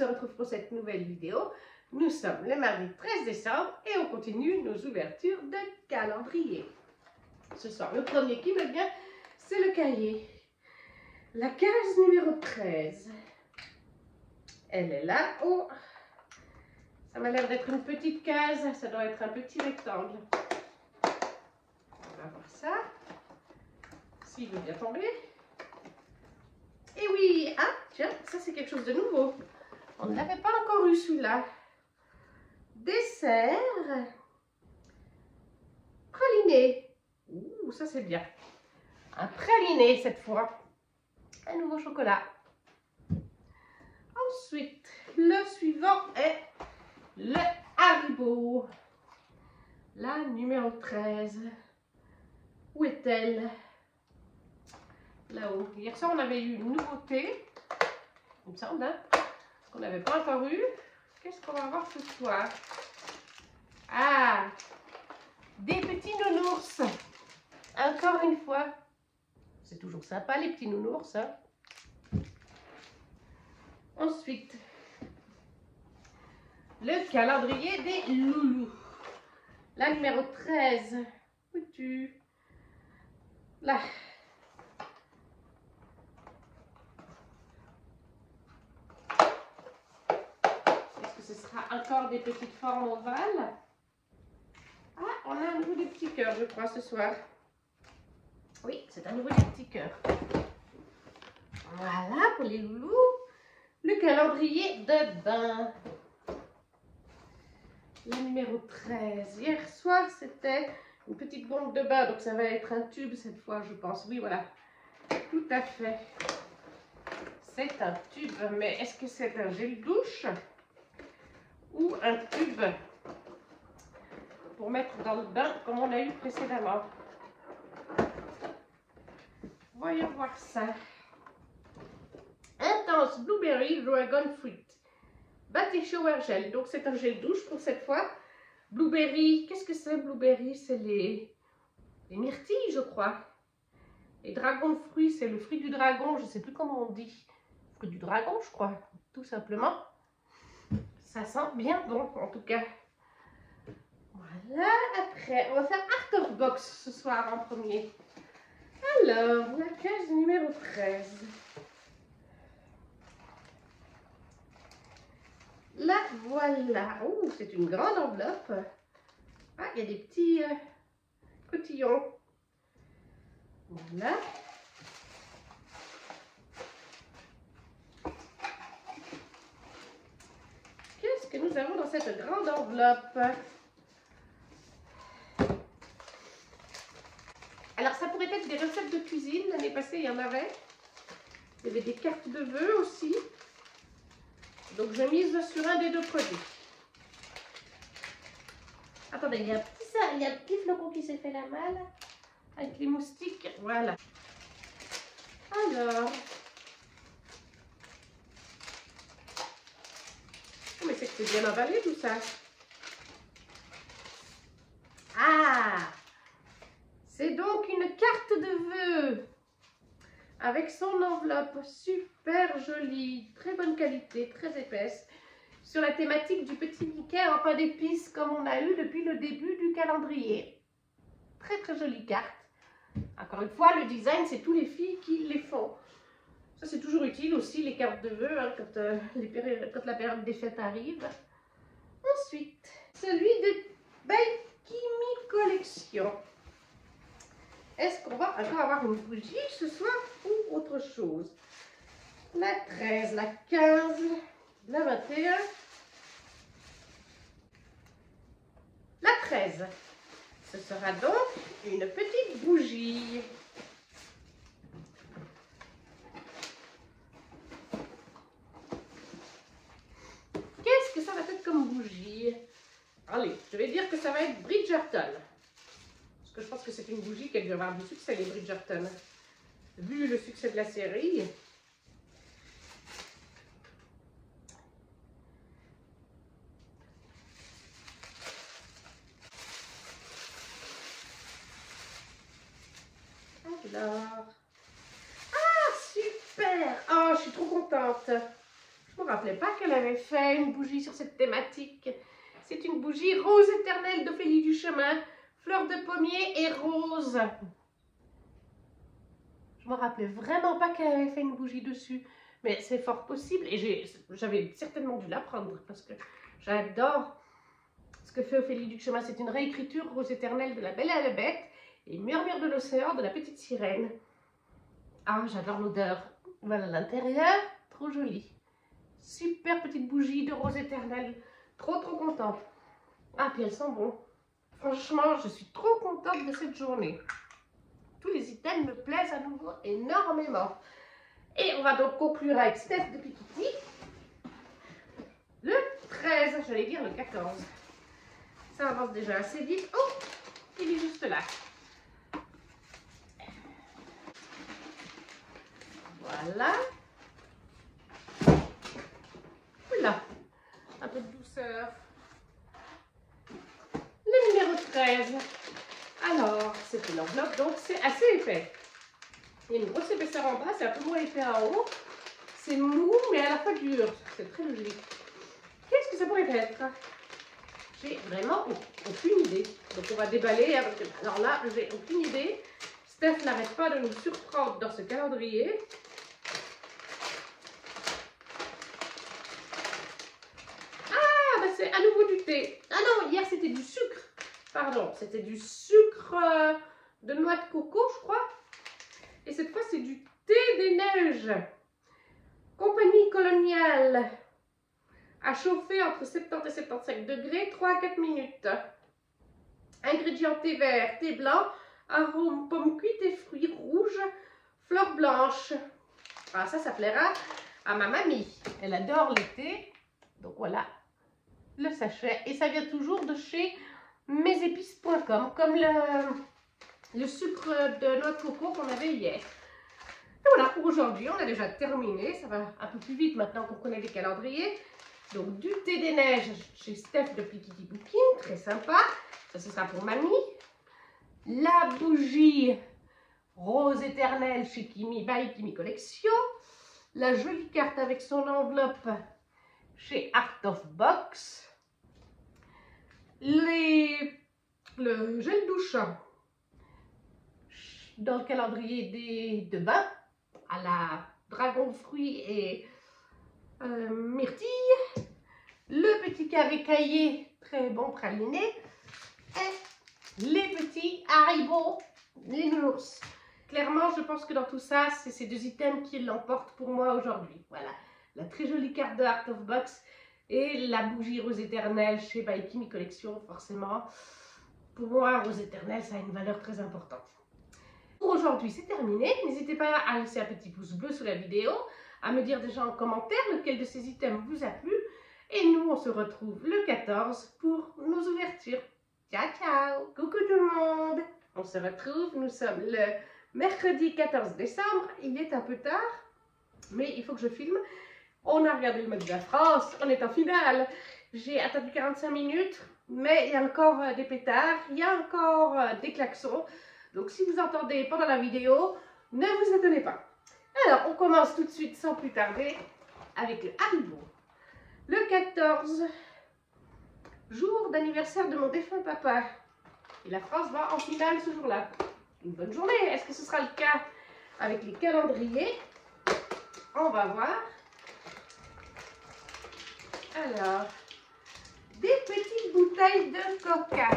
se retrouve pour cette nouvelle vidéo. Nous sommes le mardi 13 décembre et on continue nos ouvertures de calendrier. Ce soir, le premier qui me vient, c'est le cahier. La case numéro 13. Elle est là. Oh, ça m'a l'air d'être une petite case. Ça doit être un petit rectangle. On va voir ça. S'il veut bien tomber. Et oui, ah, tiens, ça c'est quelque chose de nouveau. On ne l'avait pas encore eu celui-là. Dessert praliné. Ouh, ça c'est bien. Un praliné cette fois. Un nouveau chocolat. Ensuite, le suivant est le Haribo. La numéro 13. Où est-elle? Là-haut. Hier soir, on avait eu une nouveauté. Il me semble, hein, qu'on n'avait pas encore eu. Qu'est-ce qu'on va voir ce soir? Ah! Des petits nounours. Encore une fois. C'est toujours sympa, les petits nounours. Hein? Ensuite, le calendrier des loulous. La numéro 13. Où es-tu? Là. Est-ce que ce sera encore des petites formes ovales? Ah, on a à nouveau des petits cœurs, je crois, ce soir. Oui, c'est à nouveau des petits cœurs. Voilà pour les loulous. Le calendrier de bain. Le numéro 13. Hier soir, c'était une petite bombe de bain. Donc, ça va être un tube cette fois, je pense. Oui, voilà. Tout à fait. C'est un tube. Mais est-ce que c'est un gel douche ou un tube pour mettre dans le bain comme on a eu précédemment? Voyons voir ça. Intense Blueberry Dragon Fruit. Bath Shower Gel. Donc c'est un gel douche pour cette fois. Blueberry, qu'est-ce que c'est Blueberry? C'est les myrtilles, je crois. Et dragon fruit, c'est le fruit du dragon. Je ne sais plus comment on dit. Fruit du dragon, je crois. Tout simplement. Ça sent bien bon, en tout cas. Voilà. Après, on va faire Art of Box ce soir en premier. Alors, la case numéro 13. Là, voilà. Oh, c'est une grande enveloppe. Ah, il y a des petits cotillons. Voilà. Qu'est-ce que nous avons dans cette grande enveloppe? Alors, ça pourrait être des recettes de cuisine. L'année passée, il y en avait. Il y avait des cartes de vœux aussi. Donc, je mise sur un des deux produits. Attendez, il y a un petit flocon qui s'est fait la malle. Avec les moustiques. Voilà. Alors. Oh, mais c'est que c'est bien emballé tout ça. Ah! C'est donc une carte de vœux. Avec son enveloppe super jolie, très bonne qualité, très épaisse, sur la thématique du petit Mickey en pain d'épices comme on a eu depuis le début du calendrier. Très très jolie carte. Encore une fois, le design, c'est tous les filles qui les font. Ça, c'est toujours utile aussi, les cartes de vœux, hein, quand la période des fêtes arrive. Ensuite, celui de Baikimi Collection. Est-ce qu'on va encore avoir une bougie ce soir ou autre chose? La 13, la 15, la 21, la 13. Ce sera donc une petite bougie. Qu'est-ce que ça va être comme bougie? Allez, je vais dire que ça va être Bridgerton. Parce que je pense que c'est une bougie qui a dû avoir du succès, les Bridgerton. Vu le succès de la série. Alors. Ah, super! Oh, je suis trop contente. Je ne me rappelais pas qu'elle avait fait une bougie sur cette thématique. C'est une bougie rose éternelle d'Ophélie Duchemin, fleur de pommier et rose. Je ne me rappelais vraiment pas qu'elle avait fait une bougie dessus. Mais c'est fort possible et j'avais certainement dû l'apprendre parce que j'adore ce que fait Ophélie Duchemin. C'est une réécriture rose éternelle de La Belle et la Bête et Murmure de l'océan de La Petite Sirène. Ah, j'adore l'odeur. Voilà l'intérieur, trop joli. Super petite bougie de rose éternelle. Trop contente. Ah, puis elle sent bon. Franchement, je suis trop contente de cette journée. Tous les items me plaisent à nouveau énormément. Et on va donc conclure avec Steph de Pikiti. Le 13, j'allais dire le 14. Ça avance déjà assez vite. Oh, il est juste là. Voilà. Oula, un peu de douceur. Le numéro 13. Alors, c'était l'enveloppe, donc c'est assez épais. Il y a une grosse épaisseur en bas, c'est un peu moins épais en haut. C'est mou, mais à la fois dur. C'est très logique. Qu'est-ce que ça pourrait être? J'ai vraiment aucune idée. Donc on va déballer. Alors là, j'ai aucune idée. Steph n'arrête pas de nous surprendre dans ce calendrier. Ah, bah c'est à nouveau du thé. Ah non, hier c'était du sucre. Pardon, c'était du sucre de noix de coco, je crois. Et cette fois, c'est du thé des neiges. Compagnie coloniale. À chauffer entre 70 et 75 degrés, 3 à 4 minutes. Ingrédients thé vert, thé blanc, arôme pomme cuite et fruits rouges, fleurs blanches. Ah, ça plaira à ma mamie. Elle adore le thé. Donc voilà le sachet. Et ça vient toujours de chez mesépices.com, comme le sucre de noix de coco qu'on avait hier. Et voilà, pour aujourd'hui, on a déjà terminé. Ça va un peu plus vite maintenant qu'on connaît les calendriers. Donc, du thé des neiges chez Steph de Pikiti Booking, très sympa. Ça, ce sera pour mamie. La bougie rose éternelle chez Kimi, by Kimi Collection. La jolie carte avec son enveloppe chez Art of Box. Le gel douche dans le calendrier de bain à la dragon fruit et myrtille. Le petit carré caillé, très bon praliné. Et les petits Haribo, les nounours. Clairement, je pense que dans tout ça, c'est ces deux items qui l'emportent pour moi aujourd'hui. Voilà, la très jolie carte de Art of Box et la bougie rose éternelle chez By Kimi Collection, forcément. Pour moi, rose éternelle, ça a une valeur très importante. Pour aujourd'hui, c'est terminé. N'hésitez pas à laisser un petit pouce bleu sous la vidéo, à me dire déjà en commentaire lequel de ces items vous a plu. Et nous, on se retrouve le 14 pour nos ouvertures. Ciao, ciao! Coucou tout le monde! On se retrouve, nous sommes le mercredi 14 décembre. Il est un peu tard, mais il faut que je filme. On a regardé le match de la France, on est en finale. J'ai attendu 45 minutes, mais il y a encore des pétards, il y a encore des klaxons. Donc si vous entendez pendant la vidéo, ne vous étonnez pas. Alors, on commence tout de suite sans plus tarder avec le Haribo. Le 14, jour d'anniversaire de mon défunt papa. Et la France va en finale ce jour-là. Une bonne journée. Est-ce que ce sera le cas avec les calendriers? On va voir. Alors, des petites bouteilles de coca.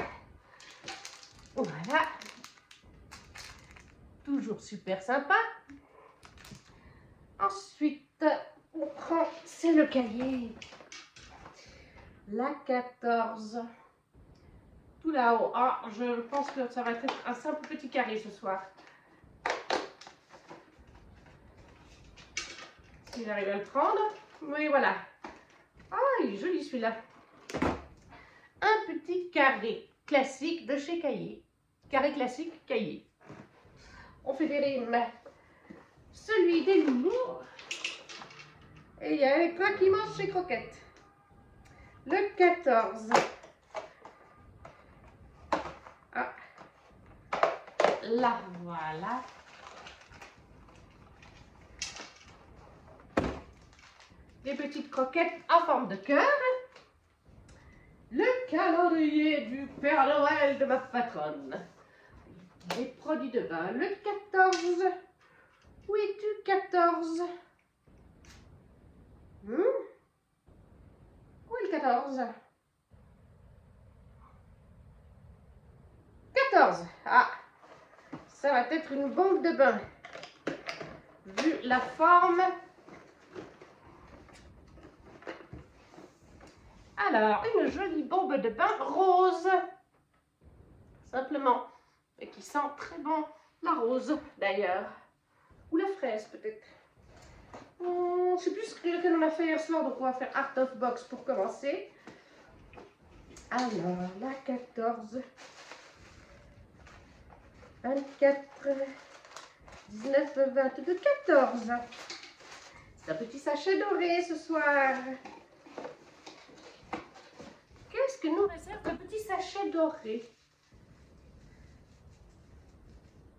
Voilà. Toujours super sympa. Ensuite, on prend, c'est le cahier. La 14. Tout là-haut. Ah, je pense que ça va être un simple petit carré ce soir. Si j'arrive à le prendre. Oui, voilà. Ah, il est joli celui-là. Un petit carré classique de chez Cahier. Carré classique Cahier. On fait des rimes. Celui des loulous. Et il y a un quoi qui mange chez Croquettes. Le 14. Ah. Là, voilà. des petites croquettes en forme de cœur. Le calendrier du Père Noël de ma patronne. Les produits de bain. Le 14. Oui, du 14. Où est le 14? 14. Ah, ça va être une bombe de bain. Vu la forme. Alors, une jolie bombe de bain rose. Simplement. Et qui sent très bon la rose, d'ailleurs. Ou la fraise, peut-être. Je sais plus lequel on a fait hier soir, donc on va faire Art of Box pour commencer. Alors, la 14. 24. 19, 22, 14. C'est un petit sachet doré ce soir. Qu'est-ce que nous réserve le petit sachet doré?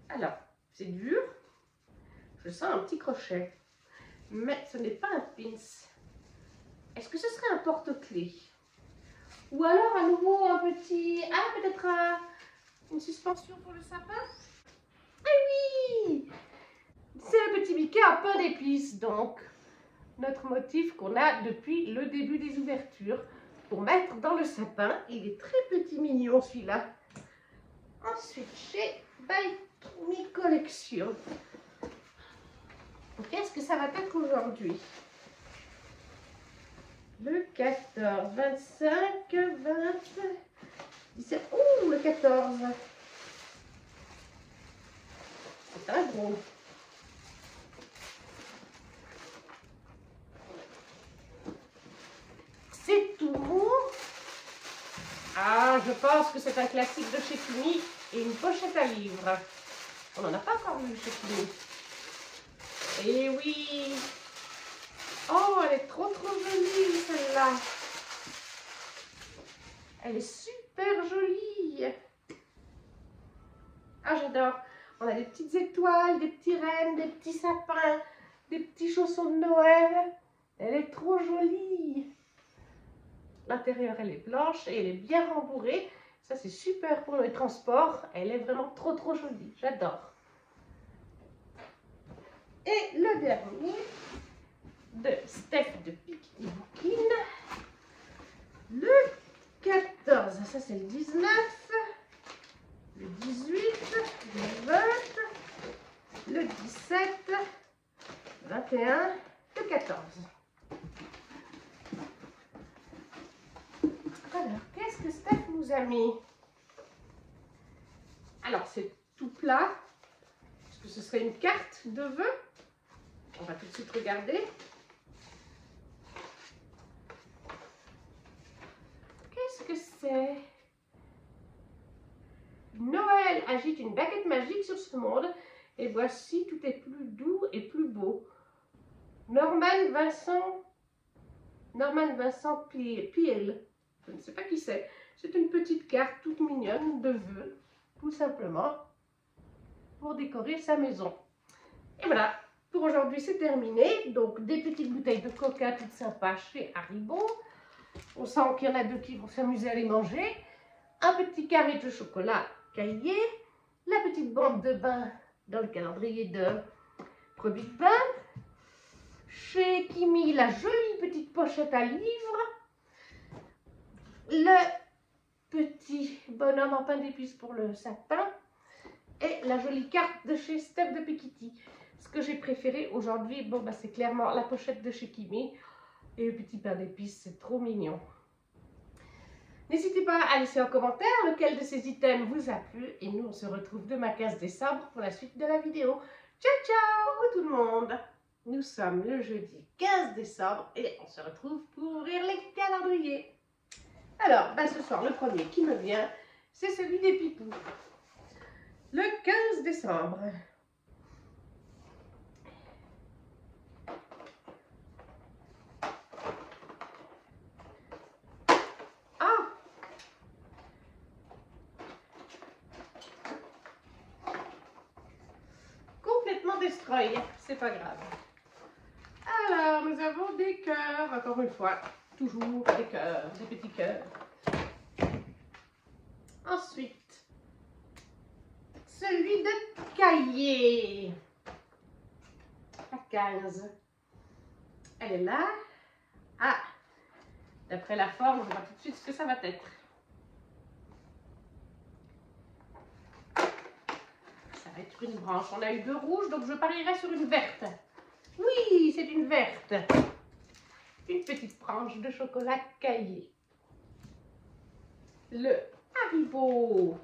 Alors, c'est dur. Je sens un petit crochet. Mais ce n'est pas un pins. Est-ce que ce serait un porte-clés? Ou alors à nouveau un petit... Ah, peut-être une suspension pour le sapin? Ah oui! C'est le petit biquet à pain d'épices, donc. Notre motif qu'on a depuis le début des ouvertures. Pour mettre dans le sapin. Il est très petit mignon celui-là. Ensuite, chez Buy Me Collection. Qu'est-ce que ça va être aujourd'hui? Le 14, 25, 20, 17. Ouh, le 14. C'est un gros. C'est tout mou. Ah, je pense que c'est un classique de chez Kimi et une pochette à livres. On n'en a pas encore vu chez Kimi. Et oui. Oh, elle est trop jolie celle-là. Elle est super jolie. Ah, j'adore. On a des petites étoiles, des petits rennes, des petits sapins, des petits chaussons de Noël. Elle est trop jolie. L'intérieur, elle est blanche et elle est bien rembourrée. Ça, c'est super pour les transports. Elle est vraiment trop jolie. J'adore. Et le dernier de Steph de Pikini Bookin. Le 14. Ça, c'est le 19. Le 18. Le 20. Le 17. 21. Le 14. Alors, qu'est-ce que Steph nous a mis? Alors, c'est tout plat. Est-ce que ce serait une carte de vœux? On va tout de suite regarder. Qu'est-ce que c'est? Noël agite une baguette magique sur ce monde. Et voici, tout est plus doux et plus beau. Norman Vincent Peale. Je ne sais pas qui c'est. C'est une petite carte toute mignonne de vœux, tout simplement, pour décorer sa maison. Et voilà, pour aujourd'hui c'est terminé. Donc des petites bouteilles de coca toutes sympas chez Haribo. On sent qu'il y en a deux qui vont s'amuser à les manger. Un petit carré de chocolat caillé. La petite bande de bain dans le calendrier de produits de bain. Chez Kimi, la jolie petite pochette à livres. Le petit bonhomme en pain d'épices pour le sapin. Et la jolie carte de chez Steph de Pikiti. Ce que j'ai préféré aujourd'hui, bon, bah, c'est clairement la pochette de chez Kimi. Et le petit pain d'épices, c'est trop mignon. N'hésitez pas à laisser en commentaire lequel de ces items vous a plu. Et nous, on se retrouve demain 15 décembre pour la suite de la vidéo. Ciao, ciao, coucou tout le monde. Nous sommes le jeudi 15 décembre et on se retrouve pour ouvrir les calendriers. Alors, bah, ce soir, le premier qui me vient, c'est celui des Pipous. Le 15 décembre. Ah! Complètement destroy, c'est pas grave. Alors, Alors, nous avons des cœurs, encore une fois, toujours des cœurs, des petits cœurs. Ensuite, celui de cahier. La 15. Elle est là. Ah, d'après la forme, on voit tout de suite ce que ça va être. Ça va être une branche. On a eu 2 rouges, donc je parierai sur une verte. Oui, c'est une verte. Une petite branche de chocolat caillé. Le Haribo.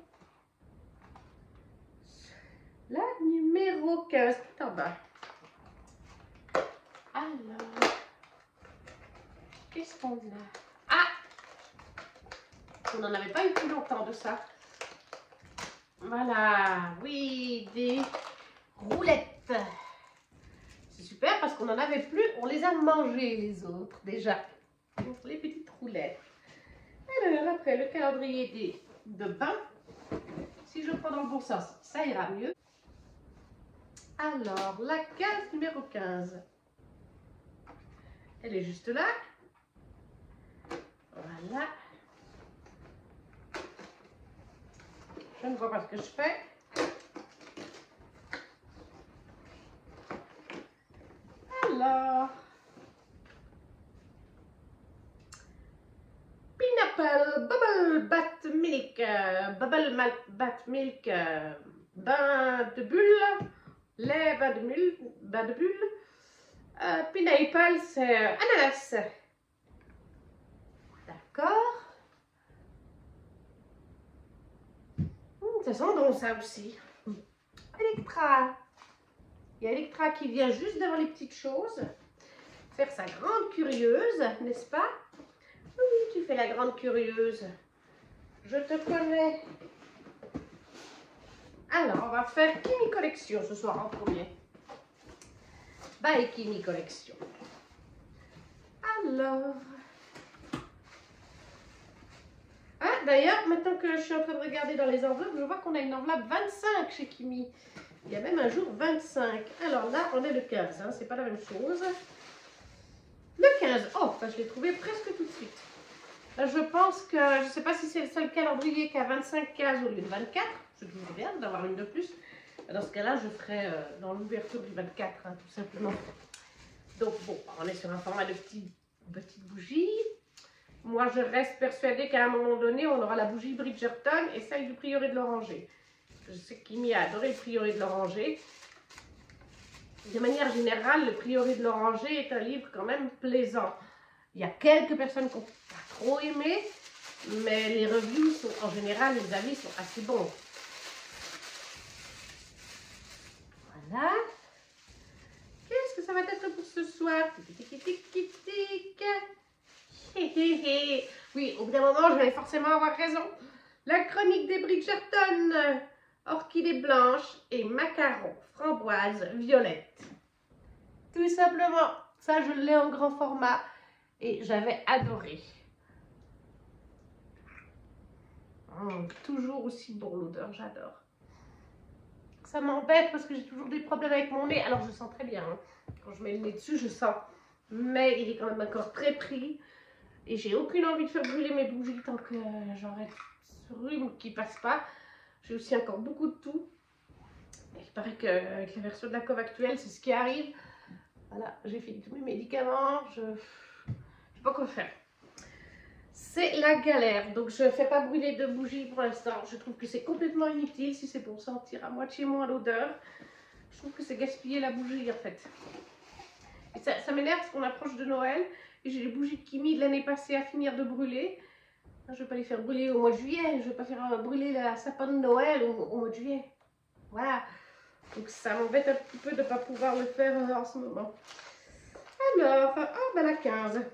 La numéro 15, tout en bas. Alors, qu'est-ce qu'on a? Ah! On n'en avait pas eu plus longtemps de ça. Voilà, oui, des roulettes. C'est super parce qu'on n'en avait plus, on les a mangées les autres déjà. Donc les petites roulettes. Alors après, le calendrier de bain. Si je prends dans le bon sens, ça ira mieux. Alors, la case numéro 15. Elle est juste là. Voilà. Je ne vois pas ce que je fais. Alors. Pineapple, Bubble Bat Milk, Bat Milk, bain de bulle, lait, bain de bulle. Pineapple, c'est ananas. D'accord. Ça sent bon ça aussi. Electra. Il y a Electra qui vient juste devant les petites choses. Faire sa grande curieuse, n'est-ce pas? Oui, tu fais la grande curieuse. Je te connais. Alors, on va faire Kimi Collection ce soir en premier. Bye Kimi Collection. Alors. Ah, d'ailleurs, maintenant que je suis en train de regarder dans les enveloppes, je vois qu'on a une enveloppe 25 chez Kimi. Il y a même un jour 25. Alors là, on est le 15, hein, c'est pas la même chose. Le 15, oh, ben, je l'ai trouvé presque tout de suite. Là, je pense que, je ne sais pas si c'est le seul calendrier qui a 25 cases au lieu de 24. C'est toujours bien d'avoir une de plus. Dans ce cas-là, je ferai dans l'ouverture du 24, hein, tout simplement. Donc bon, on est sur un format de petites bougies. Moi, je reste persuadée qu'à un moment donné, on aura la bougie Bridgerton et celle du prieuré de l'Oranger. Je sais qu'Imi a adoré le prieuré de l'Oranger. De manière générale, le prieuré de l'Oranger est un livre quand même plaisant. Il y a quelques personnes qui n'ont pas trop aimé, mais les reviews sont, en général, les avis sont assez bons. Voilà. Qu'est-ce que ça va être pour ce soir? Oui, au bout d'un moment, je vais forcément avoir raison. La chronique des Bridgerton, orchidée blanche et macaron, framboise, violette. Tout simplement, ça je l'ai en grand format et j'avais adoré. Toujours aussi bon l'odeur, j'adore. Ça m'embête parce que j'ai toujours des problèmes avec mon nez. Alors je sens très bien, hein. Quand je mets le nez dessus, je sens. Mais il est quand même encore très pris. Et j'ai aucune envie de faire brûler mes bougies tant que j'aurai ce rhume qui passe pas. J'ai aussi encore beaucoup de toux. Et il paraît qu'avec la version de la COV actuelle, c'est ce qui arrive. Voilà, j'ai fini tous mes médicaments. Je ne sais pas quoi faire. C'est la galère. Donc je ne fais pas brûler de bougies pour l'instant. Je trouve que c'est complètement inutile si c'est pour sentir à moitié moins l'odeur. Je trouve que c'est gaspiller la bougie en fait. Et ça m'énerve parce qu'on approche de Noël. Et j'ai les bougies de Kimi de l'année passée à finir de brûler. Je ne vais pas les faire brûler au mois de juillet. Je ne vais pas faire brûler la sapin de Noël au mois de juillet. Voilà. Donc ça m'embête un petit peu de ne pas pouvoir le faire en ce moment. Alors, oh ben la 15.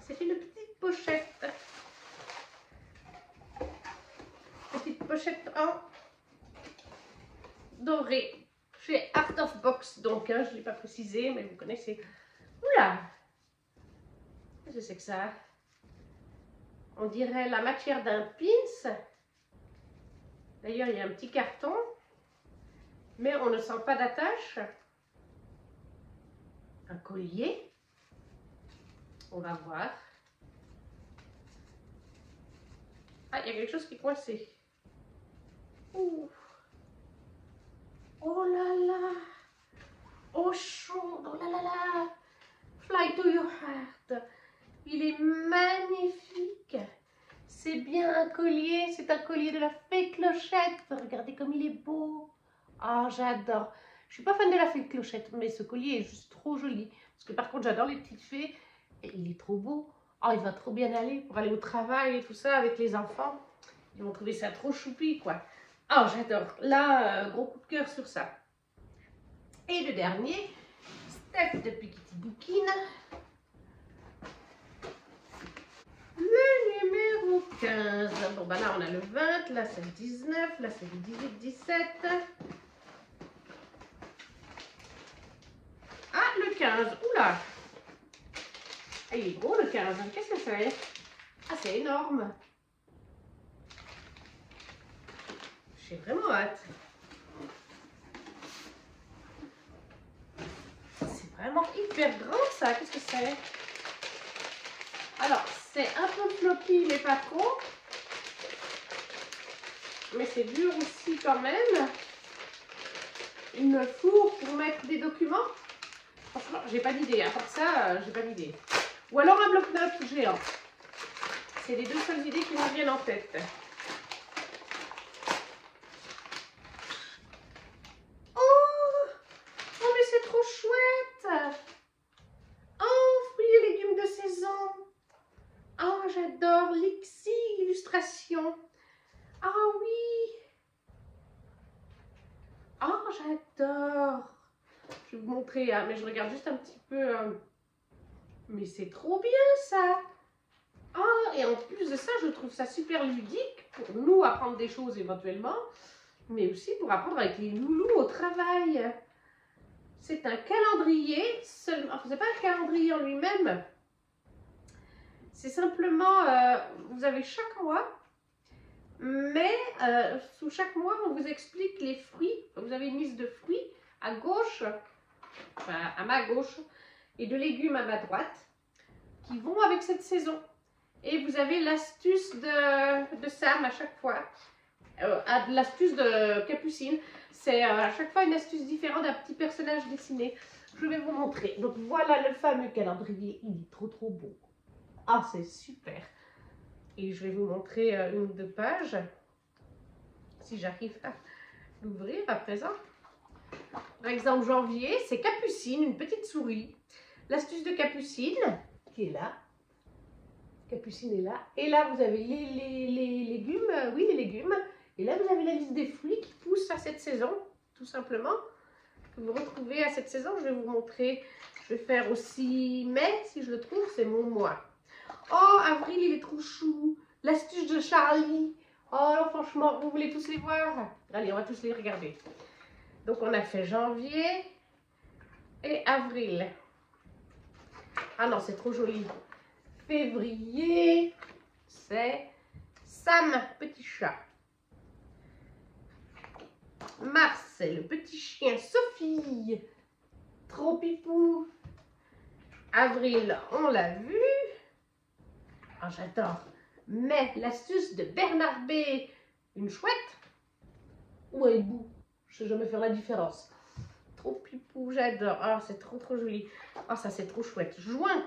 C'est une petite pochette. Petite pochette en doré. Chez Art of Box. Donc, hein, je ne l'ai pas précisé, mais vous connaissez. Oula! Qu'est-ce que c'est que ça? On dirait la matière d'un pins. D'ailleurs, il y a un petit carton. Mais on ne sent pas d'attache. un collier. On va voir. Ah, il y a quelque chose qui est coincé. Ouh. Oh là là. Oh chaud. Oh là là là. Fly to your heart. Il est magnifique. C'est bien un collier. C'est un collier de la fée Clochette. Regardez comme il est beau. Oh, j'adore. Je suis pas fan de la fée Clochette, mais ce collier est juste trop joli. Parce que par contre, j'adore les petites fées. Et il est trop beau. Oh, il va trop bien aller pour aller au travail et tout ça avec les enfants. Ils vont trouver ça trop choupi, quoi. Oh, j'adore. Là, gros coup de cœur sur ça. Et le dernier, Steph de Piketty Bookin. Le numéro 15. Bon, bah là, on a le 20. Là, c'est le 19. Là, c'est le 18, 17. Ah, le 15. Oula. Il est gros, le 15. Qu'est-ce que c'est? Ah, c'est énorme. J'ai vraiment hâte. C'est vraiment hyper grand, ça. Qu'est-ce que c'est? Alors, c'est un peu floppy, mais pas trop. Mais c'est dur aussi quand même. Une four pour mettre des documents. Franchement, j'ai pas d'idée. À part ça, j'ai pas d'idée. Ou alors un bloc-notes géant. C'est les deux seules idées qui me viennent en tête. Oh, mais c'est trop chouette. Oh, fruits et légumes de saison. Oh, j'adore. Lixi illustration. Ah oui. Oh, j'adore. Je vais vous montrer, hein, mais je regarde juste un petit peu. Mais c'est trop bien ça. Oh, et en plus de ça, je trouve ça super ludique pour nous apprendre des choses éventuellement, mais aussi pour apprendre avec les loulous au travail. C'est un calendrier, seulement, enfin, c'est pas un calendrier en lui-même. C'est simplement, vous avez chaque mois, mais sous chaque mois, on vous explique les fruits. Vous avez une liste de fruits à gauche, enfin à ma gauche, et de légumes à ma droite, qui vont avec cette saison. Et vous avez l'astuce de Sam à chaque fois, l'astuce de Capucine. C'est à chaque fois une astuce différente d'un petit personnage dessiné. Je vais vous montrer. Donc voilà le fameux calendrier, il est trop trop beau. Ah, c'est super. Et je vais vous montrer une ou deux pages, si j'arrive à l'ouvrir à présent. Par exemple, janvier, c'est Capucine, une petite souris. L'astuce de Capucine, qui est là. Capucine est là. Et là, vous avez les légumes. Oui, les légumes. Et là, vous avez la liste des fruits qui poussent à cette saison, tout simplement. Que vous retrouvez à cette saison. Je vais vous montrer. Je vais faire aussi mai, si je le trouve. C'est mon mois. Oh, avril, il est trop chou. L'astuce de Charlie. Oh, franchement, vous voulez tous les voir? Allez, on va tous les regarder. Donc, on a fait janvier et avril. Ah non, c'est trop joli. Février, c'est Sam, petit chat. Mars, c'est le petit chien Sophie. Trop pipou. Avril, on l'a vu. Ah, j'adore. Mai, l'astuce de Bernard B. Une chouette ou un hibou? Je sais jamais faire la différence. Trop pipou, j'adore. Ah, c'est trop trop joli. Ah, ça c'est trop chouette. Juin,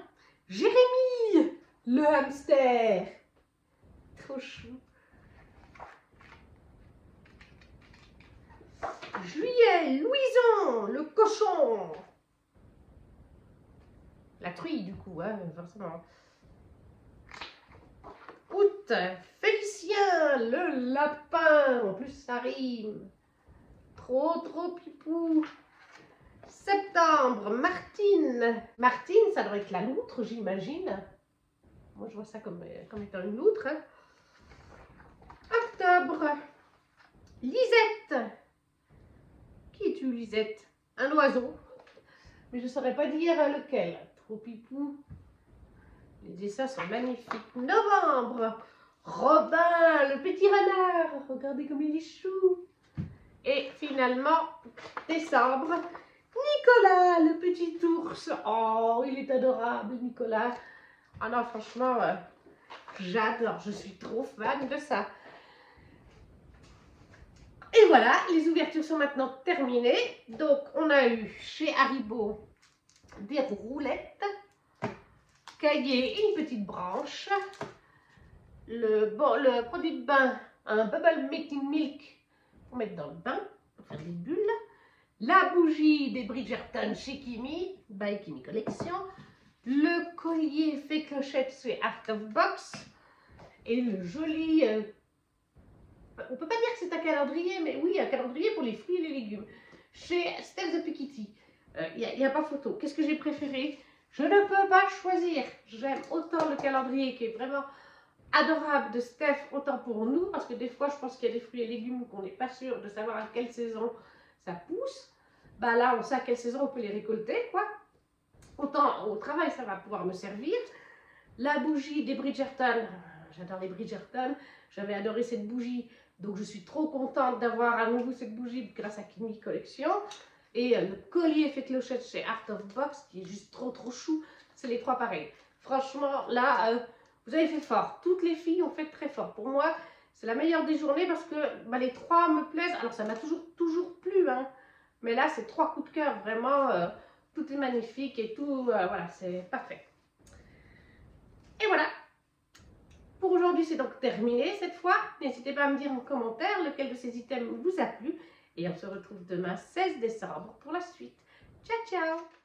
Jérémy, le hamster. Trop chou. Juillet, Louison, le cochon. La truie, du coup, hein, forcément. Août, Félicien, le lapin. En plus, ça rime. Trop, trop pipou. Septembre, Martine. Martine, ça doit être la loutre, j'imagine. Moi, je vois ça comme étant une loutre. Hein. Octobre, Lisette. Qui es-tu, Lisette? Un oiseau. Mais je ne saurais pas dire lequel. Trop pipou. Les dessins sont magnifiques. Novembre, Robin, le petit renard. Regardez comme il est chou. Et finalement, décembre, Nicolas, le petit ours. Oh, il est adorable, Nicolas. Ah non, franchement, j'adore. Je suis trop fan de ça. Et voilà, les ouvertures sont maintenant terminées. Donc, on a eu chez Haribo des roulettes, cahier et une petite branche. Le produit de bain, un Bubble Making Milk pour mettre dans le bain, pour faire des bulles. La bougie des Bridgerton chez Kimi, by Kimi Collection. Le collier fait clochette chez Art of Box. Et le joli... on peut pas dire que c'est un calendrier, mais oui, un calendrier pour les fruits et les légumes. Chez Steph the Piketty. Il n'y a pas photo. Qu'est-ce que j'ai préféré? Je ne peux pas choisir. J'aime autant le calendrier qui est vraiment adorable de Steph, autant pour nous, parce que des fois, je pense qu'il y a des fruits et légumes qu'on n'est pas sûr de savoir à quelle saison ça pousse. Bah là, on sait à quelle saison on peut les récolter, quoi. Autant au travail, ça va pouvoir me servir. La bougie des Bridgerton, j'adore les Bridgerton. J'avais adoré cette bougie, donc je suis trop contente d'avoir à nouveau cette bougie grâce à Kimi Collection. Et le collier fait clochette chez Art of Box, qui est juste trop chou. C'est les trois pareils. Franchement, là, vous avez fait fort. Toutes les filles ont fait très fort. Pour moi, c'est la meilleure des journées parce que bah, les trois me plaisent. Alors, ça m'a toujours plu, hein. Mais là, c'est trois coups de cœur. Vraiment, tout est magnifique et tout. Voilà, c'est parfait. Et voilà. Pour aujourd'hui, c'est donc terminé cette fois. N'hésitez pas à me dire en commentaire lequel de ces items vous a plu. Et on se retrouve demain 16 décembre pour la suite. Ciao, ciao!